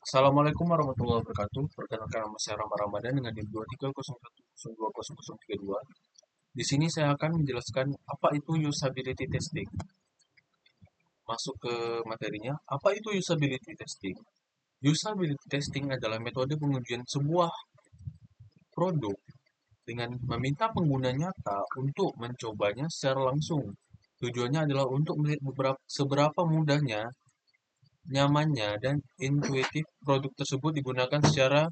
Assalamualaikum warahmatullahi wabarakatuh. Perkenalkan nama saya Rama Ramadan dengan NIM 2301020032. Di sini saya akan menjelaskan apa itu usability testing. Masuk ke materinya. Apa itu usability testing? Usability testing adalah metode pengujian sebuah produk dengan meminta pengguna nyata untuk mencobanya secara langsung. Tujuannya adalah untuk melihat seberapa mudahnya, nyamannya, dan intuitif produk tersebut digunakan secara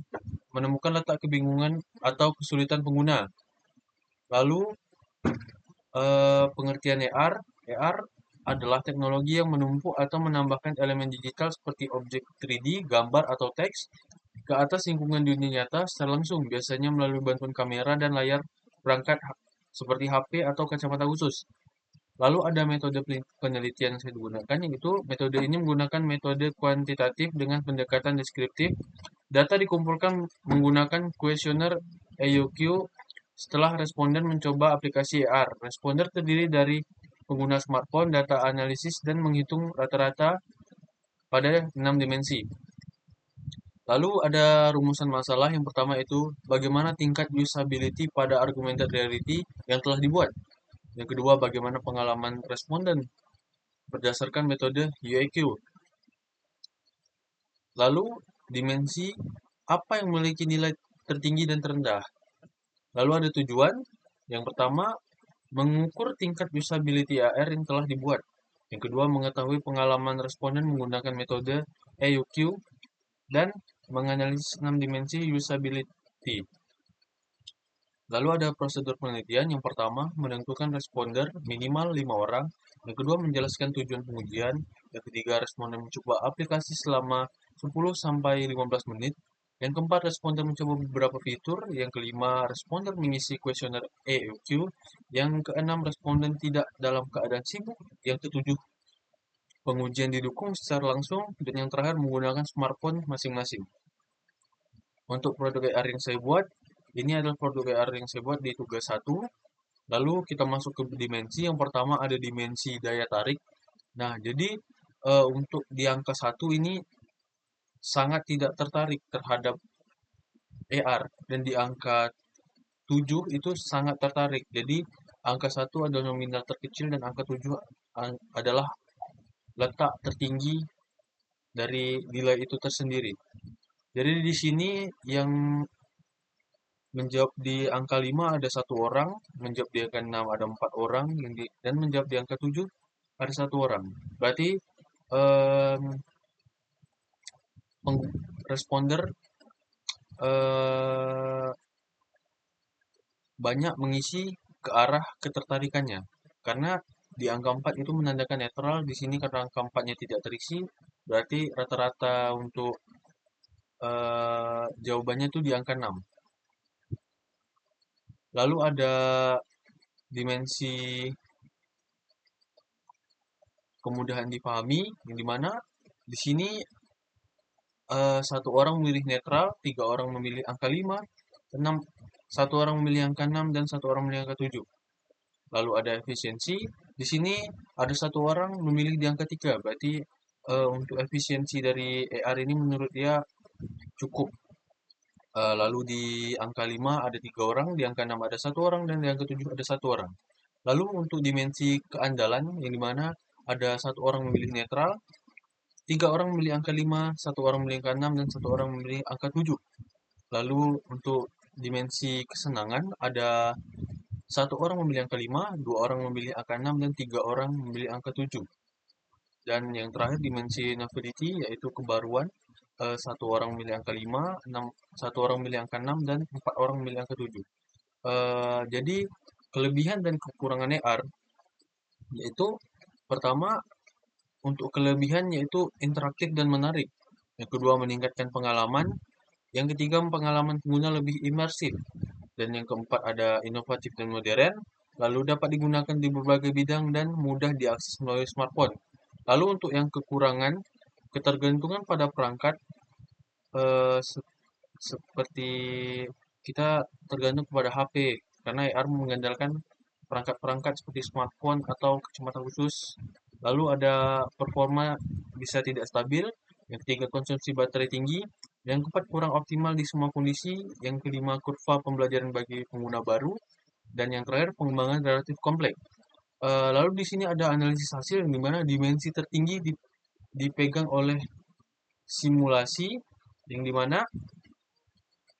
menemukan letak kebingungan atau kesulitan pengguna. Lalu pengertian AR, AR adalah teknologi yang menumpuk atau menambahkan elemen digital seperti objek 3D, gambar atau teks ke atas lingkungan dunia nyata secara langsung, biasanya melalui bantuan kamera dan layar perangkat seperti HP atau kacamata khusus. Lalu ada metode penelitian yang saya gunakan, yaitu metode ini menggunakan metode kuantitatif dengan pendekatan deskriptif. Data dikumpulkan menggunakan kuesioner EUQ setelah responden mencoba aplikasi AR. Responder terdiri dari pengguna smartphone, data analisis, dan menghitung rata-rata pada 6 dimensi. Lalu ada rumusan masalah. Yang pertama itu bagaimana tingkat usability pada augmented reality yang telah dibuat. Yang kedua, bagaimana pengalaman responden berdasarkan metode UIQ. Lalu, dimensi apa yang memiliki nilai tertinggi dan terendah. Lalu ada tujuan. Yang pertama, mengukur tingkat usability AR yang telah dibuat. Yang kedua, mengetahui pengalaman responden menggunakan metode EUQ dan menganalisis 6 dimensi usability. Lalu ada prosedur penelitian. Yang pertama, menentukan responder minimal 5 orang. Yang kedua, menjelaskan tujuan pengujian. Yang ketiga, responden mencoba aplikasi selama 10-15 menit. Yang keempat, responder mencoba beberapa fitur. Yang kelima, responder mengisi kuesioner EUQ. Yang keenam, responden tidak dalam keadaan sibuk. Yang ketujuh, pengujian didukung secara langsung. Dan yang terakhir, menggunakan smartphone masing-masing. Untuk produk AR yang saya buat, ini adalah produk AR yang saya buat di tugas 1. Lalu kita masuk ke dimensi. Yang pertama ada dimensi daya tarik. Nah, jadi untuk di angka 1 ini sangat tidak tertarik terhadap AR, dan di angka 7 itu sangat tertarik. Jadi angka 1 adalah nominal terkecil dan angka 7 adalah letak tertinggi dari nilai itu tersendiri. Jadi di sini yang menjawab di angka 5 ada satu orang, menjawab di angka 6 ada 4 orang, dan menjawab di angka 7 ada satu orang. Berarti em, responder eh, banyak mengisi ke arah ketertarikannya. Karena di angka 4 itu menandakan netral, di sini karena angka 4-nya tidak terisi, berarti rata-rata untuk jawabannya itu di angka 6. Lalu ada dimensi kemudahan dipahami, yang dimana di sini satu orang memilih netral, 3 orang memilih angka 5, 6, satu orang memilih angka 6, dan satu orang memilih angka 7. Lalu ada efisiensi, di sini ada satu orang memilih di angka 3, berarti untuk efisiensi dari AR ini menurut dia cukup. Lalu di angka 5 ada 3 orang, di angka 6 ada satu orang, dan di angka 7 ada satu orang. Lalu untuk dimensi keandalan, yang dimana ada satu orang memilih netral, 3 orang memilih angka 5, satu orang memilih angka 6, dan satu orang memilih angka 7. Lalu untuk dimensi kesenangan, ada satu orang memilih angka 5, 2 orang memilih angka 6, dan 3 orang memilih angka 7. Dan yang terakhir dimensi novelty, yaitu kebaruan. Satu orang memilih angka 5, 6, satu orang memilih angka 6, dan 4 orang memilih angka 7. Jadi kelebihan dan kekurangan AR, yaitu pertama, untuk kelebihan yaitu interaktif dan menarik. Yang kedua, meningkatkan pengalaman. Yang ketiga, pengalaman pengguna lebih imersif. Dan yang keempat, ada inovatif dan modern. Lalu dapat digunakan di berbagai bidang dan mudah diakses melalui smartphone. Lalu untuk yang kekurangan, ketergantungan pada perangkat, seperti kita tergantung kepada HP. Karena AR mengandalkan perangkat-perangkat seperti smartphone atau kacamata khusus. Lalu ada performa bisa tidak stabil, Yang ketiga, konsumsi baterai tinggi. Yang keempat, kurang optimal di semua kondisi. Yang kelima, kurva pembelajaran bagi pengguna baru. Dan yang terakhir, pengembangan relatif kompleks. Lalu di sini ada analisis hasil yang dimana dimensi tertinggi dipegang oleh simulasi, yang dimana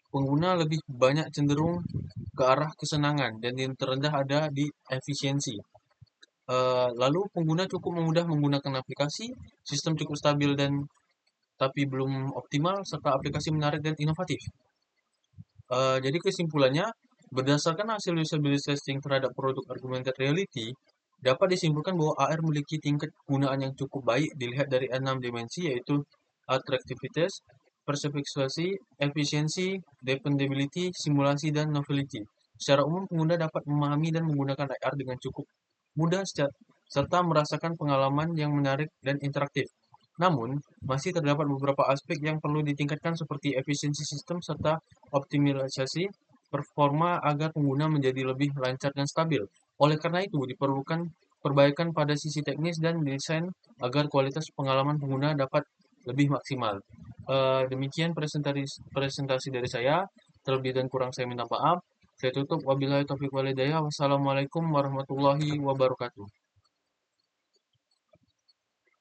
pengguna lebih banyak cenderung ke arah kesenangan, dan yang terendah ada di efisiensi. Lalu pengguna cukup mudah menggunakan aplikasi, sistem cukup stabil dan tapi belum optimal, serta aplikasi menarik dan inovatif. Jadi kesimpulannya, berdasarkan hasil usability testing terhadap produk augmented reality, dapat disimpulkan bahwa AR memiliki tingkat penggunaan yang cukup baik dilihat dari 6 dimensi, yaitu attractiveness, persuasi, efisiensi, dependability, simulasi, dan novelty. Secara umum, pengguna dapat memahami dan menggunakan AR dengan cukup mudah serta merasakan pengalaman yang menarik dan interaktif. Namun, masih terdapat beberapa aspek yang perlu ditingkatkan seperti efisiensi sistem serta optimalisasi performa agar pengguna menjadi lebih lancar dan stabil. Oleh karena itu, diperlukan perbaikan pada sisi teknis dan desain agar kualitas pengalaman pengguna dapat lebih maksimal. Demikian presentasi dari saya. Terlebih dan kurang saya minta maaf. Saya tutup. Wabillahi taufiq walhidayah. Wassalamualaikum warahmatullahi wabarakatuh.